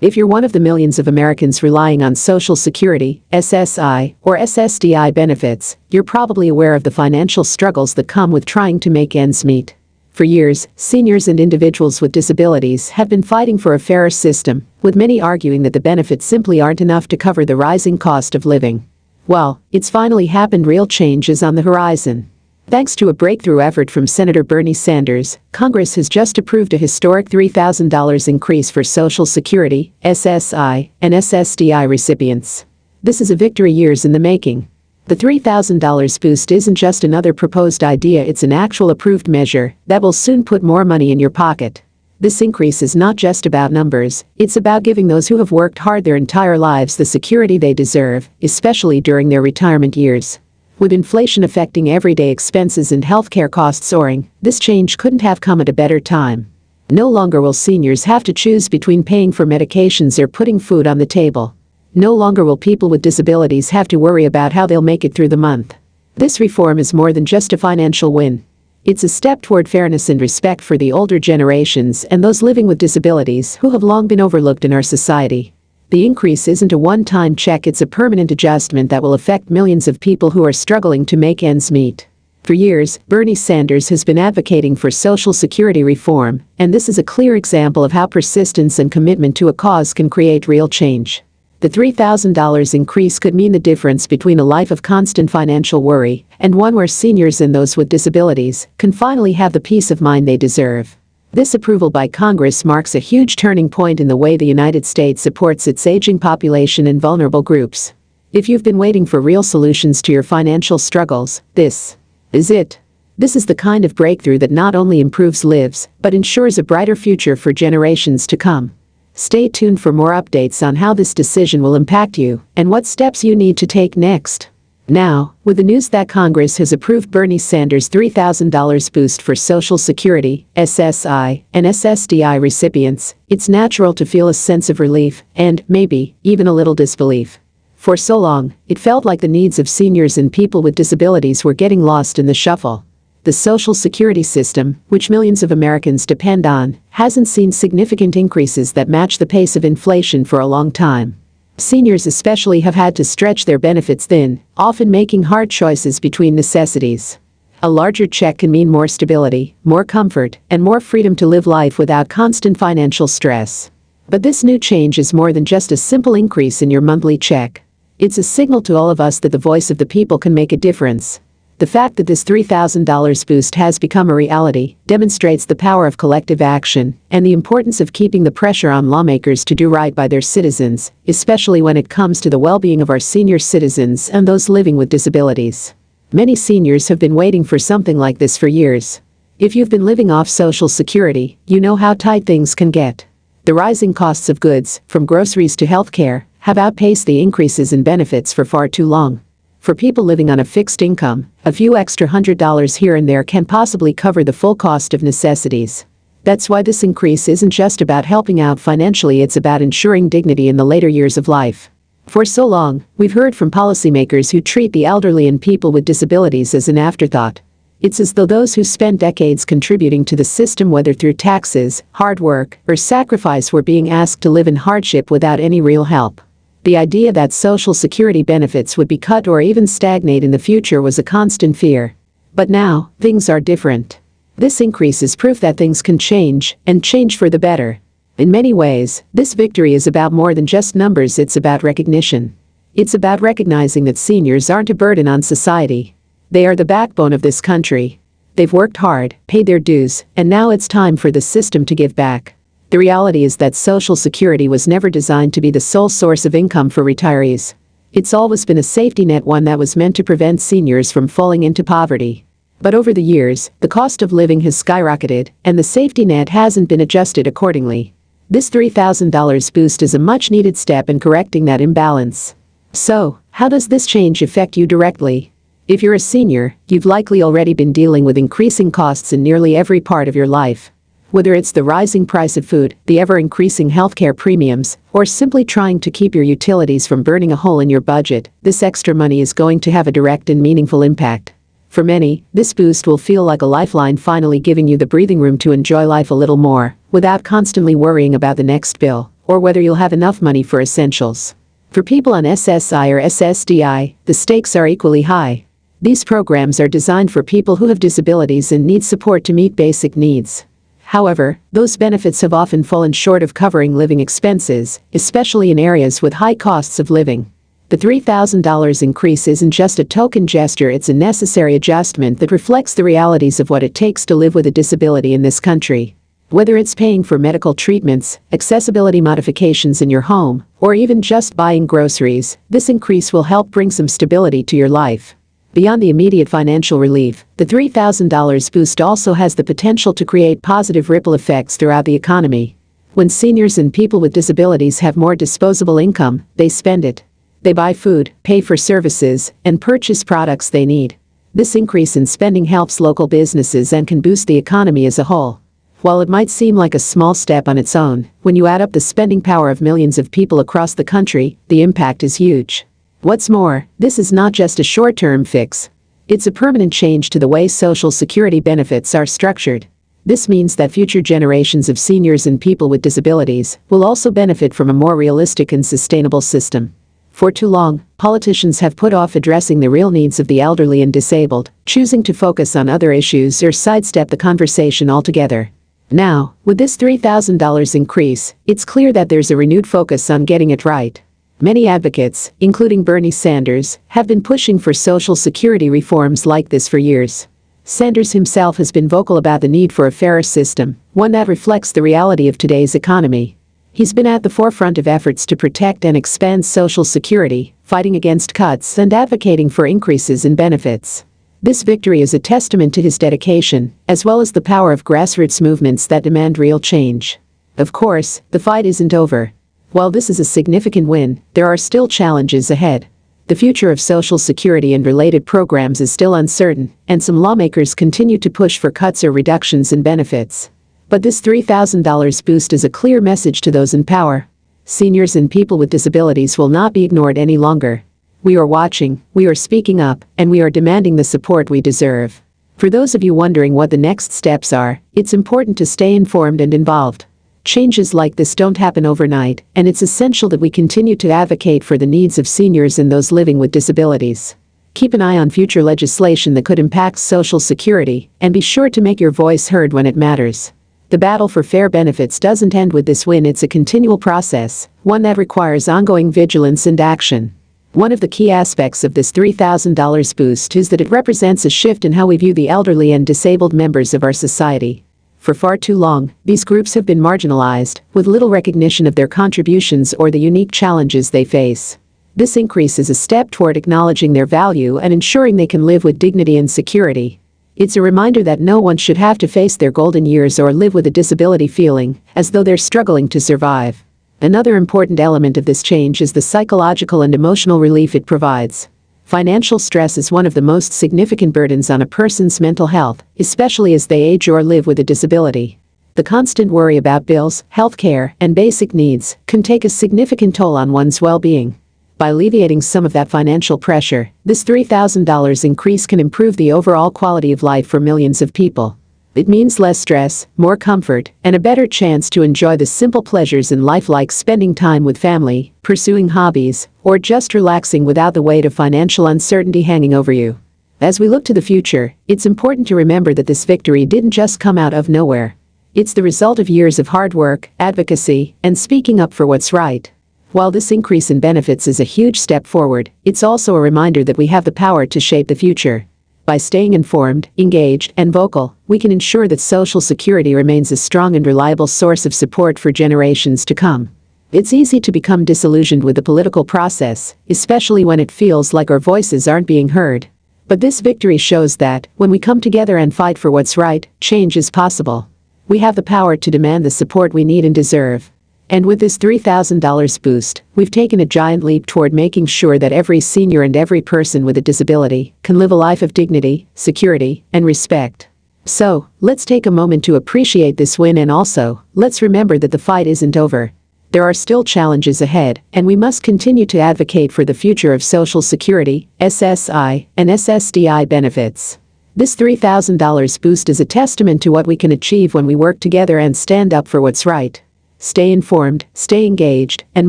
If you're one of the millions of Americans relying on Social Security, SSI, or SSDI benefits, you're probably aware of the financial struggles that come with trying to make ends meet. For years, seniors and individuals with disabilities have been fighting for a fairer system, with many arguing that the benefits simply aren't enough to cover the rising cost of living. Well, it's finally happened. Real change is on the horizon. Thanks to a breakthrough effort from Senator Bernie Sanders, Congress has just approved a historic $3,000 increase for Social Security, SSI, and SSDI recipients. This is a victory years in the making. The $3,000 boost isn't just another proposed idea, it's an actual approved measure that will soon put more money in your pocket. This increase is not just about numbers, it's about giving those who have worked hard their entire lives the security they deserve, especially during their retirement years. With inflation affecting everyday expenses and healthcare costs soaring, this change couldn't have come at a better time. No longer will seniors have to choose between paying for medications or putting food on the table. No longer will people with disabilities have to worry about how they'll make it through the month. This reform is more than just a financial win. It's a step toward fairness and respect for the older generations and those living with disabilities who have long been overlooked in our society. The increase isn't a one-time check, it's a permanent adjustment that will affect millions of people who are struggling to make ends meet. For years, Bernie Sanders has been advocating for Social Security reform, and this is a clear example of how persistence and commitment to a cause can create real change. The $3,000 increase could mean the difference between a life of constant financial worry and one where seniors and those with disabilities can finally have the peace of mind they deserve. This approval by Congress marks a huge turning point in the way the United States supports its aging population and vulnerable groups. If you've been waiting for real solutions to your financial struggles, this is it. This is the kind of breakthrough that not only improves lives, but ensures a brighter future for generations to come. Stay tuned for more updates on how this decision will impact you and what steps you need to take next. Now, with the news that Congress has approved Bernie Sanders' $3,000 boost for Social Security, SSI, and SSDI recipients, it's natural to feel a sense of relief and, maybe, even a little disbelief. For so long, it felt like the needs of seniors and people with disabilities were getting lost in the shuffle. The Social Security system, which millions of Americans depend on, hasn't seen significant increases that match the pace of inflation for a long time. Seniors especially have had to stretch their benefits thin, often making hard choices between necessities. A larger check can mean more stability, more comfort, and more freedom to live life without constant financial stress. But this new change is more than just a simple increase in your monthly check. It's a signal to all of us that the voice of the people can make a difference. The fact that this $3,000 boost has become a reality demonstrates the power of collective action and the importance of keeping the pressure on lawmakers to do right by their citizens, especially when it comes to the well-being of our senior citizens and those living with disabilities. Many seniors have been waiting for something like this for years. If you've been living off Social Security, you know how tight things can get. The rising costs of goods, from groceries to healthcare, have outpaced the increases in benefits for far too long. For people living on a fixed income, a few extra $100 here and there can possibly cover the full cost of necessities. That's why this increase isn't just about helping out financially, it's about ensuring dignity in the later years of life. For so long, we've heard from policymakers who treat the elderly and people with disabilities as an afterthought. It's as though those who spent decades contributing to the system, whether through taxes, hard work, or sacrifice, were being asked to live in hardship without any real help. The idea that Social Security benefits would be cut or even stagnate in the future was a constant fear. But now, things are different. This increase is proof that things can change, and change for the better. In many ways, this victory is about more than just numbers, it's about recognition. It's about recognizing that seniors aren't a burden on society. They are the backbone of this country. They've worked hard, paid their dues, and now it's time for the system to give back. The reality is that Social Security was never designed to be the sole source of income for retirees. It's always been a safety net, one that was meant to prevent seniors from falling into poverty. But over the years, the cost of living has skyrocketed, and the safety net hasn't been adjusted accordingly. This $3,000 boost is a much-needed step in correcting that imbalance. So, how does this change affect you directly? If you're a senior, you've likely already been dealing with increasing costs in nearly every part of your life. Whether it's the rising price of food, the ever-increasing healthcare premiums, or simply trying to keep your utilities from burning a hole in your budget, this extra money is going to have a direct and meaningful impact. For many, this boost will feel like a lifeline, finally giving you the breathing room to enjoy life a little more, without constantly worrying about the next bill or whether you'll have enough money for essentials. For people on SSI or SSDI, the stakes are equally high. These programs are designed for people who have disabilities and need support to meet basic needs. However, those benefits have often fallen short of covering living expenses, especially in areas with high costs of living. The $3,000 increase isn't just a token gesture, it's a necessary adjustment that reflects the realities of what it takes to live with a disability in this country. Whether it's paying for medical treatments, accessibility modifications in your home, or even just buying groceries, this increase will help bring some stability to your life. Beyond the immediate financial relief, the $3,000 boost also has the potential to create positive ripple effects throughout the economy. When seniors and people with disabilities have more disposable income, they spend it. They buy food, pay for services, and purchase products they need. This increase in spending helps local businesses and can boost the economy as a whole. While it might seem like a small step on its own, when you add up the spending power of millions of people across the country, the impact is huge. What's more, this is not just a short-term fix. It's a permanent change to the way Social Security benefits are structured. This means that future generations of seniors and people with disabilities will also benefit from a more realistic and sustainable system. For too long, politicians have put off addressing the real needs of the elderly and disabled, choosing to focus on other issues or sidestep the conversation altogether. Now, with this $3,000 increase, it's clear that there's a renewed focus on getting it right. Many advocates, including Bernie Sanders, have been pushing for Social Security reforms like this for years. Sanders himself has been vocal about the need for a fairer system, one that reflects the reality of today's economy. He's been at the forefront of efforts to protect and expand Social Security, fighting against cuts and advocating for increases in benefits. This victory is a testament to his dedication, as well as the power of grassroots movements that demand real change. Of course, the fight isn't over. While this is a significant win, there are still challenges ahead. The future of Social Security and related programs is still uncertain, and some lawmakers continue to push for cuts or reductions in benefits. But this $3,000 boost is a clear message to those in power. Seniors and people with disabilities will not be ignored any longer. We are watching, we are speaking up, and we are demanding the support we deserve. For those of you wondering what the next steps are, it's important to stay informed and involved. Changes like this don't happen overnight, and it's essential that we continue to advocate for the needs of seniors and those living with disabilities. Keep an eye on future legislation that could impact Social Security, and be sure to make your voice heard when it matters. The battle for fair benefits doesn't end with this win, it's a continual process, one that requires ongoing vigilance and action. One of the key aspects of this $3,000 boost is that it represents a shift in how we view the elderly and disabled members of our society. For far too long, these groups have been marginalized, with little recognition of their contributions or the unique challenges they face. This increase is a step toward acknowledging their value and ensuring they can live with dignity and security. It's a reminder that no one should have to face their golden years or live with a disability feeling as though they're struggling to survive. Another important element of this change is the psychological and emotional relief it provides. Financial stress is one of the most significant burdens on a person's mental health, especially as they age or live with a disability. The constant worry about bills, healthcare, and basic needs can take a significant toll on one's well-being. By alleviating some of that financial pressure, this $3,000 increase can improve the overall quality of life for millions of people. It means less stress, more comfort, and a better chance to enjoy the simple pleasures in life like spending time with family, pursuing hobbies, or just relaxing without the weight of financial uncertainty hanging over you. As we look to the future, it's important to remember that this victory didn't just come out of nowhere. It's the result of years of hard work, advocacy, and speaking up for what's right. While this increase in benefits is a huge step forward, it's also a reminder that we have the power to shape the future. By staying informed, engaged, and vocal, we can ensure that Social Security remains a strong and reliable source of support for generations to come. It's easy to become disillusioned with the political process, especially when it feels like our voices aren't being heard. But this victory shows that, when we come together and fight for what's right, change is possible. We have the power to demand the support we need and deserve. And with this $3,000 boost, we've taken a giant leap toward making sure that every senior and every person with a disability can live a life of dignity, security, and respect. So, let's take a moment to appreciate this win, and also, let's remember that the fight isn't over. There are still challenges ahead, and we must continue to advocate for the future of Social Security, SSI, and SSDI benefits. This $3,000 boost is a testament to what we can achieve when we work together and stand up for what's right. Stay informed, stay engaged, and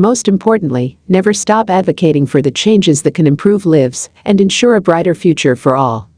most importantly, never stop advocating for the changes that can improve lives and ensure a brighter future for all.